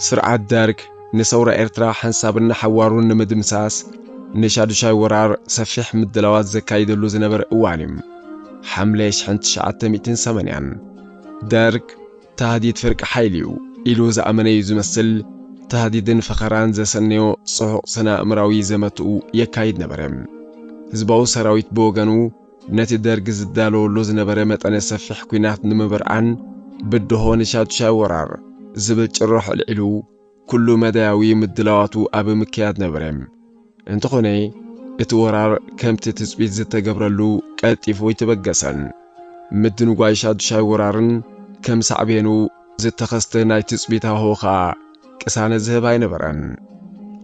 سرعة دارك نصور إرترا حنسابنا حوارون نمدمساس نشادشاي ورار سفيح مدلوات زكايد اللوز نبر اوانيم حمليش حنت شعات 280 دارك تهديد فرق حيليو إلوز أمني زمسل تهديدن فخران زسنيو صحق سنا امراوي زمتو يكايد نبرم هزباو سراويت بوغانو نتي دارك زدالو اللوز نبرمت أنا سفيح كوينات نمبرعن بدهو نشادشاي ورار زبل جرح العلو كل مداوي مدلواتو أب مكياد نبرم انتخوني اتورار كمت تثبيت زتقبرلو قلتيفو يتبقسن مدن قايشاد شاي ورارن كم صعبينو زتخستنا تثبيتها هوخا كسان الزهباي نبرن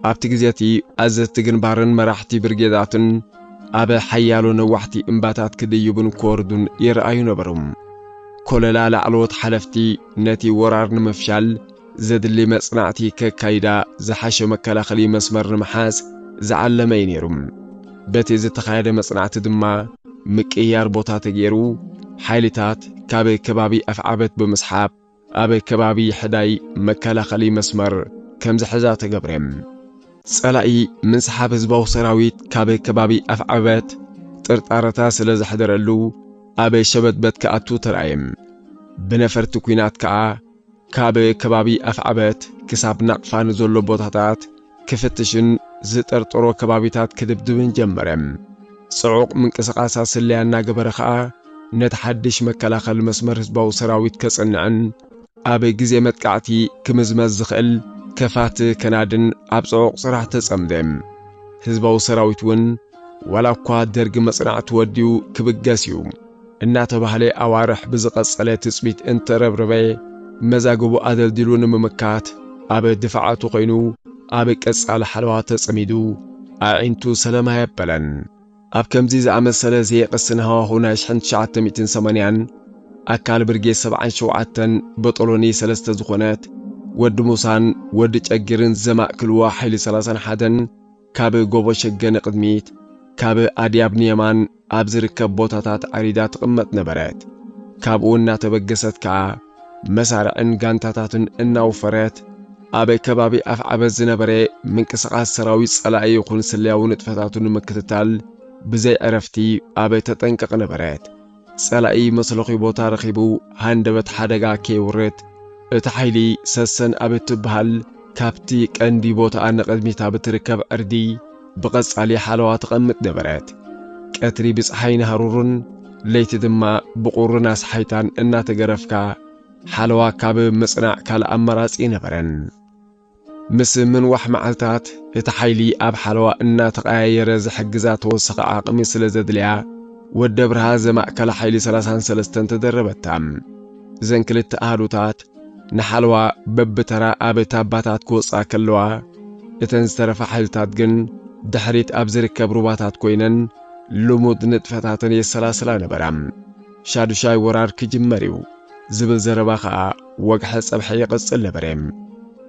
ابتي جزيتي ازت جنبارن مراحتي برجيداتن ابا حيالو نوحتي امباتات كديوبن كوردن يرأيو نبرم كللا لعلوت حلفتي نتي ورارن مفشال زد اللي مصنعتي ككايدا زحاشو مكلاخلي مسمر محاس زعلمي نيرم بتي زتخايده مصنعت دما مقيار بوتا تغيرو حيلتات كابي كبابي افعبت بمسحاب ابي كبابي حداي مكلاخلي مسمر كم زحزا تغبرم صلاي من سحاب زباو سراويت كابي كبابي افعبت طرطارتا سلا زحدرلو ابي شبت بت كاتو ترايم بنفرت كوينات كا كابي كبابي افعبت كساب نقفان زولو بوتاتات كفتشن زطرطرو كبابيتات كدبدبن جمرم صعوق من قسقاسا سليانا غبرخا نتحدش مكلاخل مسمر حزباو سراويت كصنعن ابي غزي متقعتي كمزمز زخل كفات كنادن اب صعوق صراح تصمدم حزباو سراويت ون ولا كوا درغ مصنعت وديو كبغاسيو እናተ ባህሌ አዋርሕ ብዝቀጸለ ትጽቢት እንተረብረበ መዛግቡ አደልድሉን መመካት አበ ድፋዓቱ ኮይኑ አበ ቀጻል ሓለዋ ተጽሚዱ አዒንቱ ሰላማ ያበለን አብ ከምዚ ዝአመሰለ ዘይቅስንሃ ሆና 1980 አካል ብርጌ 77 በጦሎኒ 3 ዝኾነት ወድ ሙሳን ወድ ጨግርን ዘማክልዋ ኃይሊ 31 ካብ ጎቦ ሸገነ ቅድሚት ካብ አዲያብ ኒየማን አብዝርከብ ቦታታት አሪዳ ተቀመጥ ነበረት ካብኡና ተበገሰት ካ መሳርዕን ጋንታታትን እናውፈረት አበ ከባቢ አፍዓበዝ ዝነበረ ምንቅስቃስ ሰራዊት ጸላኢ ይኹን ስለያው ንጥፈታቱን መክተታል ብዘይ ዕረፍቲ አበ ተጠንቀቅ ነበረት ጸላኢ መስለኺ ቦታ ረኺቡ ሃንደበት ሓደጋ ከይውርት እቲ ኃይሊ ሰሰን አበ ትበሃል ካብቲ ቀንዲ ቦታ አንቀድሚታ ብትርከብ ዕርዲ بقصالي حالوا تقمت نبرات كاتري بصحين هارورن ليت دما بقورنا صحيتان انا تغرفكا حالوا كاب مصنع كال امراص نبرن مس من وح معلتات يتحيلي اب حالوا انا تقاير زحجزات وسق عقمي سلازدليا ودبرها زماكل حيلي 33 تدربتام زنكلت اهلوتات نحالوا ببترا ابتا باتات كوصا كلوا يتنسترف حيلتات جن دحريت أبزر كبروباتات كوينن لمود نتفتاتن يسلاسلا نبرام شادو شاي ورار كجمريو زبل زرباخا وقح صبحي قصل نبرام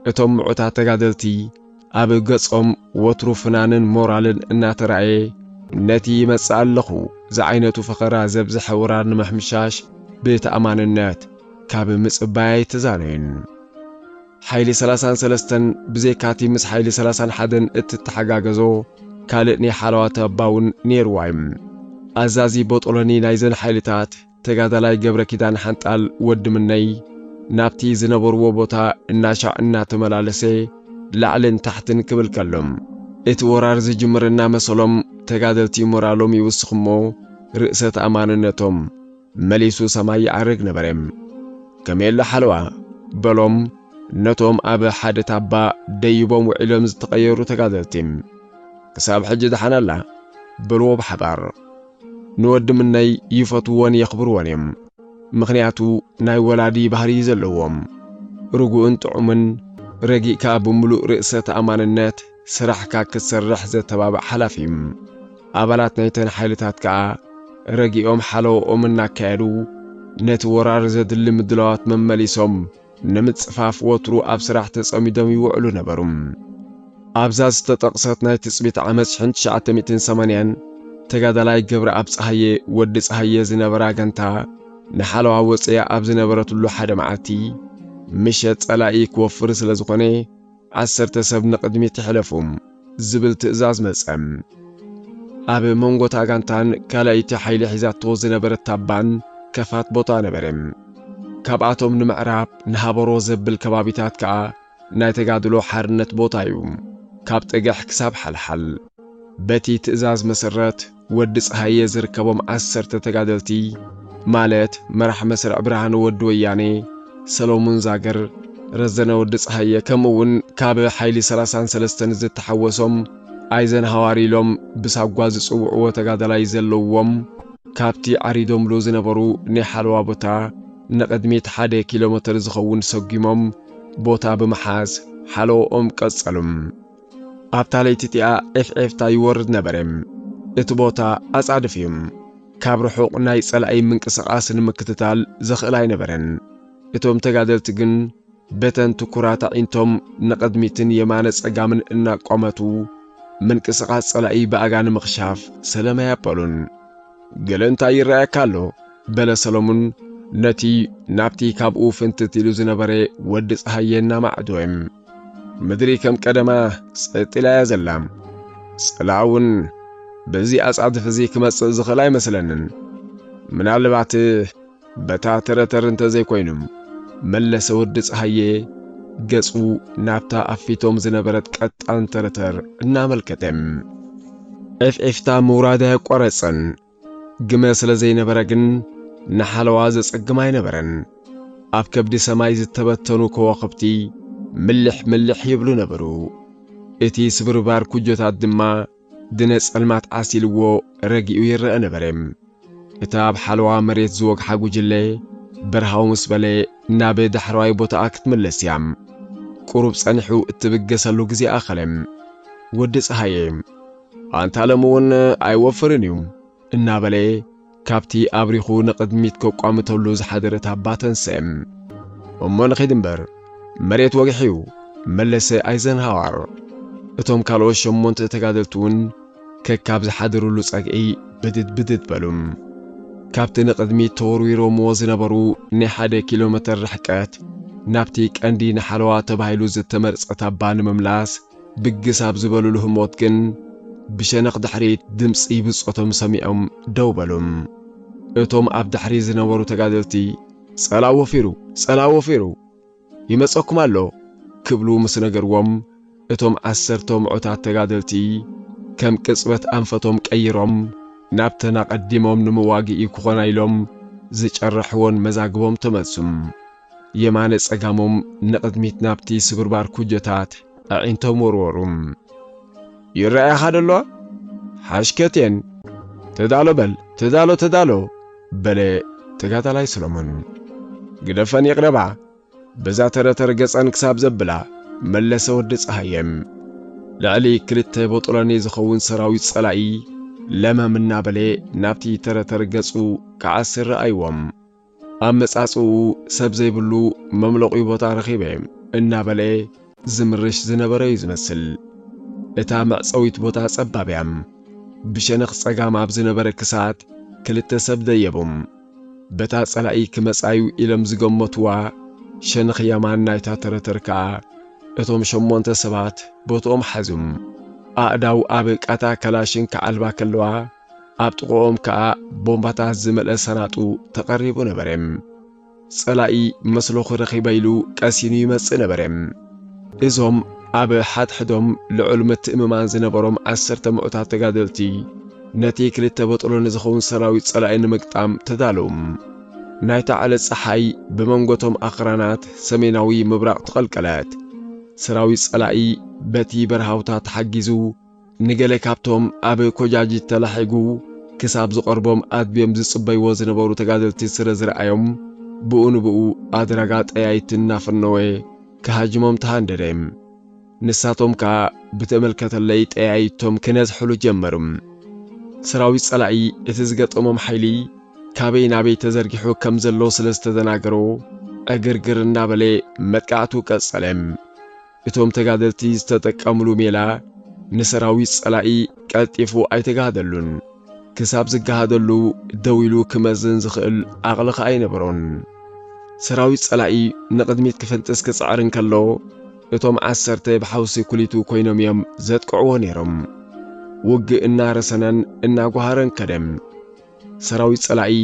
اتم عطا تقادلتي أب قصم وطرو فنانن مورالن اناترعي نتي مسألخو زعينتو فقرا زبزح ورار نمحمشاش بيت أمان النات كاب مصباي تزانين حيلي 33 بزيكاتي مس حيلي 31 اتتحقاقزو كالتني حالوات باون نيروايم أزازي بطولني نايزن حيلتات تقادلاي قبر كيدان حنطال ود مني نابتي زنبور وبوتا الناشا انا تملالسي لعلن تحتن كبل كلم اتورار زي جمرنا مسلم تقادلتي مرالوم يوسخمو رئسة أماننتهم مليسو سماي عرق نبرم كميل حلوة بلوم نتوم أبا حد تابا ديبوم وعلم تغيروا تقادلتهم كساب حجة حنالا بلو بحبار نود مني يفتوون يخبروانيم مخنياتو ناي ولادي بحري زلوهم رجو انت عمن رجي كاب ملوء رئسة أمان النت سرح كاك سرح زي تبابع حلافيم أبالات نيتن حيلتات كا رجي حلو أمنا كادو ነቲ ወራር ዘድሊ ምድለዋት መመሊሶም ንምጽፋፍ ወትሩ ኣብ ስራሕ ተጸሚዶም ይውዕሉ ነበሩ። ኣብዛ ዝተጠቕሰት ናይ ትጽቢት ዓመት 1980 ተጋዳላይ ገብረ ኣብ ፀሃየ ወዲ ፀሃየ ዝነበራ ጋንታ ንሓለዋ ወፅያ ኣብ ዝነበረትሉ ሓደ መዓልቲ ምሸት ጸላኢ ክወፍር ስለ ዝኾነ 10 ሰብ ንቕድሚት ይሕለፉም ዝብል ትእዛዝ መጸም። ኣብ መንጎታ ጋንታን ካልኣይቲ ሓይሊ ሒዛቶ ዝነበረት ታባን ከፋት ቦታ ነበረም። ካብኣቶም ንምዕራብ ንሃበሮ ዘብል ከባቢታት ከዓ ናይ ተጋድሎ ሓርነት ቦታ እዩ። ካብ ጥግሕ ክሳብ ሓልሓል በቲ ትእዛዝ መሰረት ወዲ ፀሃየ ዝርከቦም 10 ተጋደልቲ ማለት መራሕ መስርዕ ብርሃን ወዲ ወያኔ ሰሎሞን ዛገር ረዘነ ወዲ ፀሃየ ከምኡውን ካብ ሓይሊ 33 ዝተሓወሶም ኣይዘንሃዋር ኢሎም ብሳጓ ዝጽውዕዎ ተጋዳላይ ዘለዎም ካብቲ ዓሪዶምሉ ዝነበሩ ናይ ሓለዋ ቦታ ንቕድሚት 1 ኪሎ ሜትር ዝኸውን ሰጊሞም ቦታ ብምሓዝ ሓለዎኦም ቀጸሉም። ኣብታ ለይቲ እቲኣ ኤፍኤፍታ ይወርድ ነበረም። እቲ ቦታ ኣጻድፍ እዩ። ካብ ርሑቕ ናይ ጸላኢ ምንቅስቓስ ንምክትታል ዘኽእል ኣይነበረን። እቶም ተጋደልቲ ግን በተን ትኩራት ዒንቶም ንቕድሚትን የማነ ጸጋምን እናቆመቱ ምንቅስቓስ ጸላኢ ብኣጋን ምኽሻፍ ሰለማይ ኣበሉን። ገለ እንታይ ይረአየካ ኣሎ በለ ሰሎሞን ነቲ ናብቲ ካብኡ ፍንትት ኢሉ ዝነበረ ወዲ ፀሃየ እናማዕዶም። ምድሪ ከም ቀደማ ጸጥ ኢላ እያ ዘላ። ጸላውን በዚ ኣጻድፍ እዚ ክመጽእ ዝኽእል ኣይመስለንን። ምናልባት በታ ተረተር እንተዘይኮይኑ መለሰ ወዲ ፀሃየ ገጹ ናብታ ኣፊቶም ዝነበረት ቀጣን ተረተር እናመልከተም። ኤፍኤፍታ ምውራዳ ያቋረጸን ግመ ስለ ዘይነበረ ግን ንሓለዋ ዘጸግም ኣይነበረን። ኣብ ከብዲ ሰማይ ዝተበተኑ ከዋኽብቲ ምልሕ ምልሕ ይብሉ ነበሩ። እቲ ስብርባር ኩጆታት ድማ ድነ ጸልማት ዓሲልዎ ረጊኡ ይረአ ነበረም። እታ ኣብ ሓለዋ መሬት ዝወግሓ ጉጅለ በረሃው ምስ በለ ናብ ዳሕራዋይ ቦታኣ ክትምለስ እያ። ቁሩብ ጸኒሑ እትብገሰሉ ጊዜ ኣኸለም። ወዲ ፀሃየ ኣንታ ለምውን ኣይወፍርን እዩ እናበለ ካብቲ ኣብሪኹ ንቕድሚት ከቋምተሉ ዝሓደረት ኣባ ተንስአም። እሞ ንኸይድ እምበር መሬት ወግሒዩ መለሰ ኣይዘንሃዋር። እቶም ካልኦት 8 ተጋደልቱውን ከካብ ዝሓደሩሉ ጸግዒ ብድድ ብድድ በሉም። ካብቲ ንቕድሚት ተወርዊሮምዎ ዝነበሩ ናይ 1 ኪሎ ሜትር ርሕቀት ናብቲ ቀንዲ ንሓለዋ ተባሂሉ ዝተመርጸት ኣባ ንምምላስ ብግስ ኣብ ዝበሉሉ ህሞት ግን ብሸነኽ ድሕሪት ድምፂ ብጾቶም ሰሚዖም ደው በሉም። እቶም ኣብ ድሕሪ ዝነበሩ ተጋደልቲ ጸላ ወፊሩ ይመጸኩም ኣሎ ክብሉ ምስ ነገርዎም እቶም 10 ምዑታት ተጋደልቲ ከም ቅጽበት ኣንፈቶም ቀይሮም ናብተና ቀዲሞም ንምዋጊኢ ክኾና ኢሎም ዝጨርሕዎን መዛግቦም ተመጹም። የማነ ጸጋሞም ንቕድሚት ናብቲ ስብርባር ኩጀታት ኣዒንቶም ወርወሩም። ይረአያኻ ደሎ ሓሽከቴን ተዳሎ በለ ተጋዳላይ ሰሎሞን። ግደፈን ይቕረባ በዛ ተረተር ገጸን ክሳብ ዘብላ መለሰ ወዲ ፀሃየም። ልዕሊ 2 ቦጥሎኒ ዝኸውን ሰራዊት ጸላኢ ለመም እናበለ ናብቲ ተረተር ገጹ ክዓስር ረኣይዎም። ኣብ መጻጽኡ ሰብ ዘይብሉ መምለቒ ቦታ ረኺበ እናበለ ዝምርሽ ዝነበረ እዩ ዝመስል። እታ መዕፀዊት ቦታ ጸባብያም ብሸነኽ ጸጋም ኣብ ዝነበረ ክሳት 2 ሰብ ደየቦም። በታ ጸላኢ ክመጻዩ ኢሎም ዝገመትዋ ሸነኽ የማን ናይታ ተረተር ከዓ እቶም 8 ሰባት ቦትኦም ሓዙም። ኣእዳው ኣብ ቃታ ከላሽን ከዓልባ ከለዋ ኣብ ጥቕኦም ከዓ ቦምባታት ዝመልአ ሰናጡ ተቐሪቡ ነበረም። ጸላኢ መስሎ ክረኺበ ኢሉ ቀሲኑ ይመጽእ ነበረም። እዞም ኣብ ሓድሕዶም ልዑል ምትእምማን ዝነበሮም 10 ምዑታት ተጋደልቲ ነቲ 2 ቦጥሎኒ ዝኸውን ሰራዊት ጸላኢ ንምግጣም ተዳለዎም። ናይታ ዓለት ፀሓይ ብመንጎቶም ኣኽራናት ሰሜናዊ ምብራቕ ተቐልቀለት። ሰራዊት ጸላኢ በቲ በረሃውታት ተሓጊዙ ንገለ ካብቶም ኣብ ኮጃጅት ተላሒጉ ክሳብ ዝቐርቦም ኣድብዮም ዝጽበይዎ ዝነበሩ ተጋደልቲ ስለ ዝረኣዮም ብኡ ንብኡ ኣድራጋ ጠያይት እናፈነወ ክሃጅሞም ተሃንደደም። ንሳቶም ከዓ ብተመልከተለይ ጠያይቶም ክነዝሕሉ ጀመሩም። ሰራዊት ጸላኢ እቲ ዝገጠሞም ሓይሊ ካበይ ናበይ ተዘርጊሑ ከም ዘሎ ስለዝተዘናገሮ እግርግር እናበለ መጥቃዕቱ ቀጸለም። እቶም ተጋደልቲ ዝተጠቀምሉ ሜላ ንሰራዊት ጸላኢ ቀልጢፉ ኣይተጋደሉን። ክሳብ ዝጋሃደሉ ደው ኢሉ ክመዝን ዝኽእል ዓቕሊ ኸ ኣይነበሮን። ሰራዊት ጸላኢ ንቕድሚት ክፍንጥስ ክጽዕር እንከሎ እቶም 10 ብሓውሲ ኩሊቱ ኮይኖም እዮም ዘጥቅዕዎ ነይሮም። ውግእ እናረሰነን እናጓሃረን ከደም። ሰራዊት ጸላኢ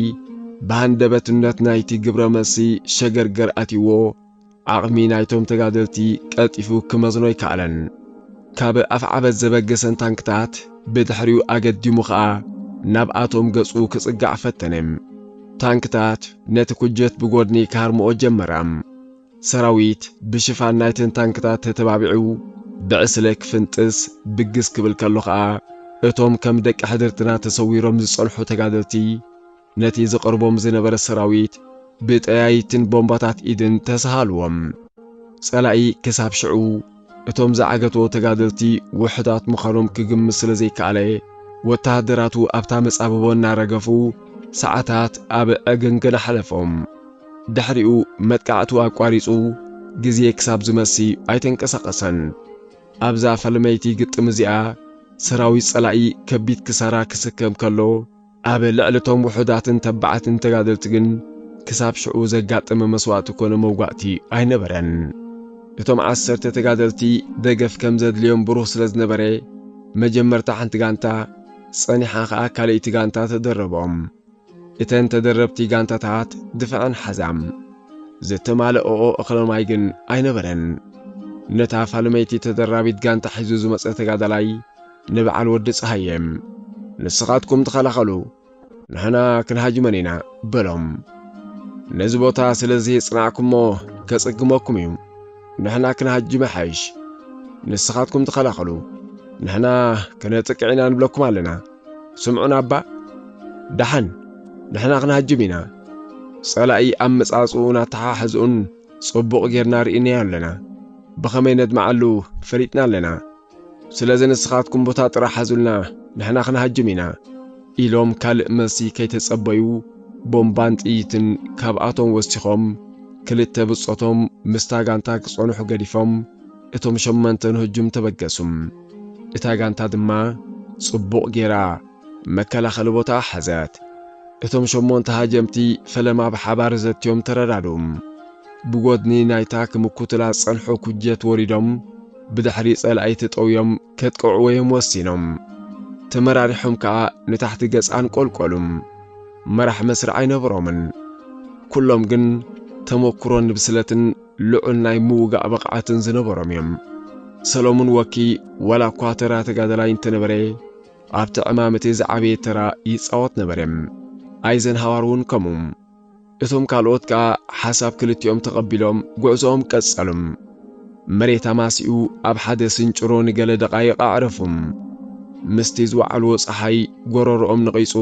ብሃንደበትነት ናይቲ ግብረ መልሲ ሸገርገር ኣትይዎ ዓቕሚ ናይቶም ተጋደልቲ ቀልጢፉ ክመዝኖ ይከኣለን። ካብ ኣፍዓበት ዘበገሰን ታንክታት ብድሕሪኡ ኣገዲሙ ኸዓ ናብኣቶም ገጹ ክጽጋዕ ፈተነም። ታንክታት ነቲ ኩጀት ብጐድኒ ካርምኦ ጀመራም። ሰራዊት ብሽፋን ናይተን ታንክታት ተተባቢዑ ብዕስለ ክፍንጥስ ብግስ ክብል ከሎ ኸዓ እቶም ከም ደቂ ሕድርትና ተሰዊሮም ዝጸንሑ ተጋደልቲ ነቲ ዝቐርቦም ዝነበረ ሰራዊት ብጠያይትን ቦምባታት ኢድን ተሰሃልዎም። ጸላኢ ክሳብ ሽዑ እቶም ዝዓገትዎ ተጋደልቲ ውሕዳት ምዃኖም ክግምት ስለ ዘይከኣለ ወታደራቱ ኣብታ መጻብቦ እናረገፉ ሰዓታት ኣብ ኣገንገን ሓለፎም። ድሕሪኡ መጥቃዕቱ ኣቋሪጹ ግዜ ክሳብ ዝመሲ ኣይተንቀሳቐሰን። ኣብዛ ፈልመይቲ ግጥም እዚኣ ሰራዊት ጸላኢ ከቢድ ክሳራ ክስከም ከሎ ኣብ ልዕልቶም ውሕዳትን ተባዓትን ተጋደልቲ ግን ክሳብ ሽዑ ዘጋጥመ መስዋዕቲ ኮነ መውጓእቲ ኣይነበረን። እቶም 10 ተጋደልቲ ደገፍ ከም ዘድልዮም ብሩህ ስለ ዝነበረ መጀመርታ ሓንቲ ጋንታ ጸኒሓ ኸዓ ካልእቲ ጋንታ ተደረቦም። እተን ተደረብቲ ጋንታታት ድፍዐን ሓዛም። ዝተማልአኦ እኽለማይ ግን ኣይነበረን። ነታ ፋልመይቲ ተደራቢት ጋንታ ሒዙ ዝመጸ ተጋዳላይ ንበዓል ወዲ ፀሃየም ንስኻትኩም ተኸላኸሉ ንሕና ክንሃጅመን ኢና በሎም። ነዚ ቦታ ስለዚ ጽናዕኩሞ ከጽግመኩም እዩ። ንሕና ክንሃጅመ ሓይሽ ንስኻትኩም ተኸላኸሉ ንሕና ከነጥቅዕ ኢና ንብለኩም ኣለና። ስምዑን ኣባ ደሓን ንሕና ክንሃጅም ኢና። ጸላኢ ኣብ መጻጽኡ ናተሓሕዝኡን ጽቡቕ ጌርና ርኢና ኣለና። ብኸመይ ነድመዓሉ ፈሊጥና ኣለና። ስለዚ ንስኻትኩም ቦታ ጥራሕ ሓዙልና ንሕና ክንሃጅም ኢና ኢሎም ካልእ መልሲ ከይተጸበዩ ቦምባን ጥይትን ካብኣቶም ወሲኾም ክልተ ብጾቶም ምስታ ጋንታ ክጸንሑ ገዲፎም እቶም 8 ንህጁም ተበገሱም። እታ ጋንታ ድማ ጽቡቕ ጌራ መከላኸሊ ቦታ ሓዘት። እቶም 8 ሃጀምቲ ፈለማ ብሓባር ዘትዮም ተረዳዶም። ብጎድኒ ናይታ ክምኩትላ ጸንሖ ኩጀት ወሪዶም ብድሕሪ ጸላኢ ተጠውዮም ከጥቅዕዎም ወሲኖም። ተመራሪሖም ከዓ ንታሕቲ ገጻን ቆልቆሉም። መራሕ መስርዕ ኣይነበሮምን። ኩሎም ግን ተመክሮን ብስለትን ልዑል ናይ ምውጋእ ብቕዓትን ዝነበሮም እዮም። ሰሎሞን ወኪ ወላ እኳ ተራ ተጋዳላይ እንተነበረ ኣብቲ ዕማመት ዝዓበየ ተራ ይጻወት ነበረም። ኣይዘንሃዋር እውን ከምኡ። እቶም ካልኦት ከዓ ሓሳብ ክልቲኦም ተቐቢሎም ጉዕዞኦም ቀጸሉም። መሬት ኣማሲኡ ኣብ ሓደ ስንጭሮ ንገለ ደቓይቕ ኣዕረፉም። ምስቲ ዝወዓልዎ ፀሓይ ጎረሮኦም ንቒጹ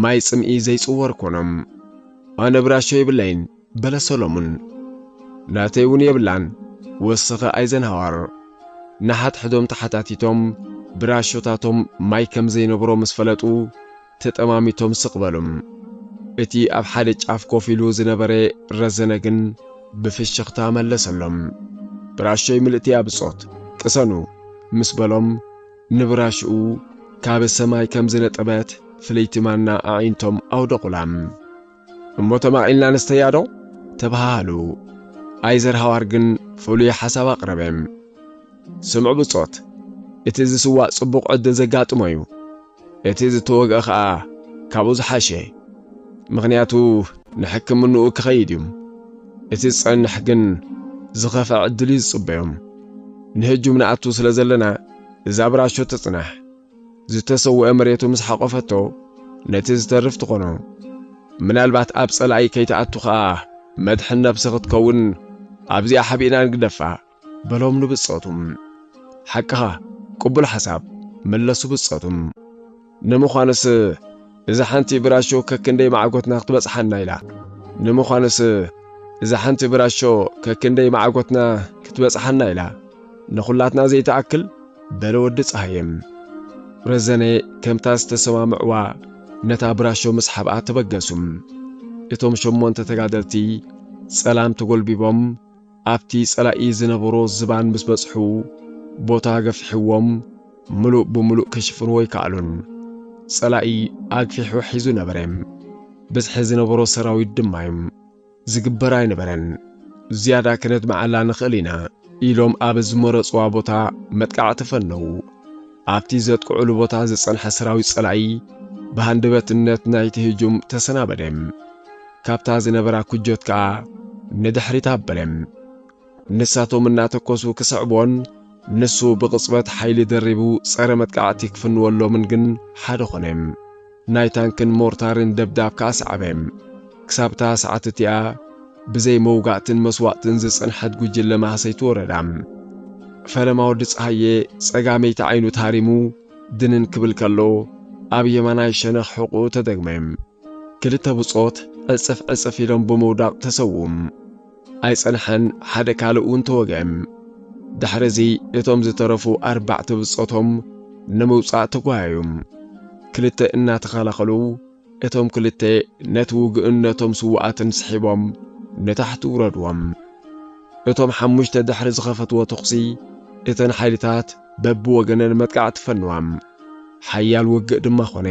ማይ ጽምኢ ዘይጽወር ኮኖም። ኣነ ብራሾ የብለይን በለ ሰሎሞን። ናተይ እውን የብላን ወስኸ ኣይዘንሃዋር። ናሓትሕዶም ተሓታቲቶም ብራሾታቶም ማይ ከም ዘይነብሮ ምስ ፈለጡ ተጠማሚቶም ስቕበሉም። እቲ ኣብ ሓደ ጫፍ ኮፍ ኢሉ ዝነበረ ረዘነ ግን ብፍሽኽታ መለሰሎም። ብራሾይ ምልእትያ ብጾት ቅሰኑ ምስ በሎም ንብራሽኡ ካብ ሰማይ ከም ዝነጠበት ፍለይቲ ማና ኣዒንቶም ኣውደቑላም። እሞ ተማቒልና ነስተያዶ ተባሃሉ። ኣይዘንሃዋር ግን ፍሉይ ሓሳብ ኣቕረበም። ስምዑ ብጾት እቲ ዝስዋዕ ጽቡቕ ዕድል ዘጋጥሞ እዩ። እቲ ዝተወግአ ኸዓ ካብኡ ዝሓሸ ምኽንያቱ ንሕክምንኡ ክኸይድ እዩ። እቲ ዝጸንሕ ግን ዝኸፍዕ ዕድል እዩ ዝጽበዮም። ንህጁም ንኣቱ ስለ ዘለና እዛ ብራሾ ተጽናሕ። ዝተሰውአ መሬቱ ምስ ሓቖፈቶ ነቲ ዝተርፍ ትኾኖ። ምናልባት ኣብ ጸላኢ ከይተኣቱ ኸዓ መድሕን ነብሲ ክትከውን ኣብዚኣ ሓቢእና ንግደፋ በሎም ንብጾቱም። ሓቅኻ ቅቡል ሓሳብ መለሱ ብጾቱም። ንምዃንስ እዛ ሓንቲ ብራሾ ከክንደይ ማዕጎትና ክትበጽሓና ኢላ? ንምዃንስ እዛ ሓንቲ ብራሾ ከክንደይ ማዕጎትና ክትበጽሓና ኢላ? ንኹላትና ዘይተኣክል በለ ወዲ ፀሃየም። ረዘነ ከምታ ዝተሰማምዕዋ ነታ ብራሾ ምስ ሓብኣ ተበገሱም እቶም ሸሞንተ ተጋደልቲ ጸላም ተጎልቢቦም ኣብቲ ጸላኢ ዝነበሮ ዝባን ምስ በጽሑ ቦታ ገፊሕዎም ምሉእ ብምሉእ ከሽፍንዎ ይከኣሉን ጸላኢ ኣግፊሑ ሒዙ ነበረም ብዝሒ ዝነበሮ ሰራዊት ድማ ዝግበር ኣይነበረን ዝያዳ ክነት መዓላ ንኽእል ኢና ኢሎም ኣብ ዝመረጽዋ ቦታ መጥቃዕቲ ፈነው ኣብቲ ዘጥቅዑሉ ቦታ ዝጸንሐ ሰራዊት ጸላኢ ብሃንደበትነት ናይቲ ህጁም ተሰናበደም ካብታ ዝነበራ ኩጆት ከዓ ንድሕሪት ኣበለም ንሳቶም እናተኮሱ ክስዕቦን ንሱ ብቕጽበት ሓይሊ ደሪቡ ጸረ መጥቃዕቲ ክፍንወሎምን ግን ሓደ ኾነም ናይ ታንክን ሞርታርን ደብዳብ ካስዓበም ክሳብታ ሰዓት እቲኣ ብዘይ መውጋዕትን መስዋዕትን ዝጸንሐት ጉጅለ ማህሰይቱ ወረዳም ፈለማ ወዲ ፀሃየ ጸጋመይቲ ዓይኑ ታሪሙ ድንን ክብል ከሎ ኣብ የማናይ ሸነኽ ሕቁ ተደግመም ክልተ ብጾት ዕጽፍ ኢሎም ብመውዳቕ ተሰውም ኣይጸንሐን ሓደ ካልኡን ተወገም ድሕረዚ እቶም ዝተረፉ 4 ብጾቶም ንምውጻእ ተጓያዩም ክልተ እናተኸላኸሉ እቶም ክልተ ነቲ ውግእነቶም ስዋኣትን ስሒቦም ንታሕቲ ውረድዎም እቶም 5 ድሕሪ ዝኸፈትዎ ተኽሲ እተን ሓይልታት በብወገነን መጥቃዕቲ ፈንዋም ሓያል ውግእ ድማ ኾነ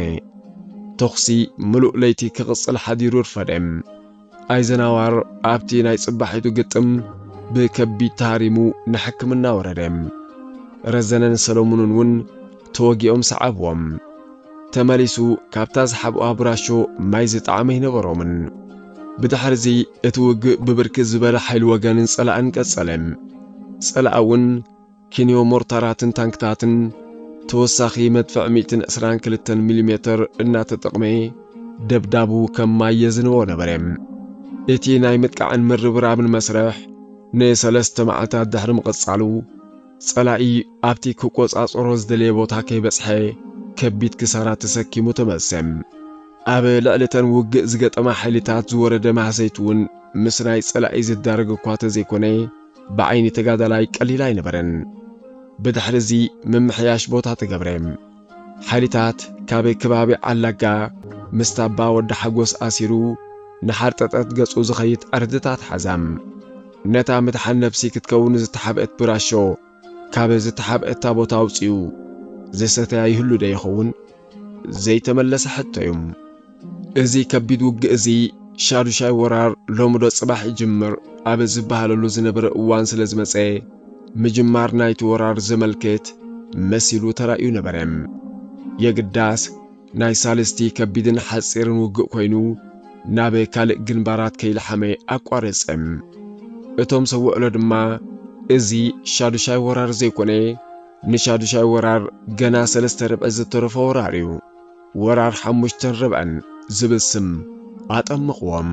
ተኽሲ ምሉእ ለይቲ ክቕጽል ሓዲሩ ይርፈደም ኣይዘናዋር ኣብቲ ናይ ጽባሒቱ ግጥም ብከቢድ ታሪሙ ንሕክምና ወረደም ረዘነን ሰሎሙንን ውን ተወጊኦም ሰዓብዎም ተመሊሱ ካብታ ዝሓብዋ ብራሾ ማይ ዝጣዕመ ይነበሮምን ብድሕሪዚ እቲ ውግእ ብብርክት ዝበለ ሓይሊ ወገንን ጸላእን ቀጸለም ጸላእውን ኪንዮ ሞርታራትን ታንክታትን ተወሳኺ መድፍዕ 122 ሚሜ እናተጠቕመ ደብዳቡ ከም ማይ የዝንቦ ነበረም እቲ ናይ ምጥቃዕን ምርብራብን መስርሕ ንሰለስተ መዓልታት ድሕሪ ምቕጻሉ ጸላኢ ኣብቲ ክቆጻጸሮ ዝደለየ ቦታ ከይበጽሐ ከቢድ ክሳራ ተሰኪሙ ተመሰም ኣብ ልዕልተን ውግእ ዝገጠማ ሓይልታት ዝወረደ ማህሰይቱ ውን ምስ ናይ ጸላኢ ዝዳረግ እኳ ተዘይኮነ ብዓይኒ ተጋዳላይ ቀሊል ኣይነበረን ብድሕሪዚ ምምሕያሽ ቦታ ተገብረም ሓይልታት ካብ ከባቢ ዓላጋ ምስታባ ወዲ ሓጎስ ኣሲሩ ንሓርጠጠት ገጹ ዝኸይት ኣርድታት ሓዛም ነታ ምድሓን ነፍሲ ክትከውን ዝተሓብአት ብራሾ ካብ ዝተሓብአታ ቦታ ኣውፅኡ ዘሰተያ ይህሉ ዶ ይኸውን ዘይተመለሰ ሕቶዮም እዚ ከቢድ ውግእ እዚ ሻዱሻይ ወራር ሎምዶ ጽባሕ ይጅምር ኣብ ዝበሃለሉ ዝነበረ እዋን ስለ ዝመጸ ምጅማር ናይቲ ወራር ዘመልክት መሲሉ ተራእዩ ነበረም የግዳስ ናይ ሳልስቲ ከቢድን ሓጺርን ውግእ ኮይኑ ናብ ካልእ ግንባራት ከይልሓመ ኣቋረጸም እቶም ሰውዕሎ ድማ እዚ ሻዱሻይ ወራር ዘይኮነ ንሻዱሻይ ወራር ገና 3 ረብዕ ዝተረፈ ወራር እዩ ወራር 5 ረብዕን ዝብል ስም ኣጠመቕዎም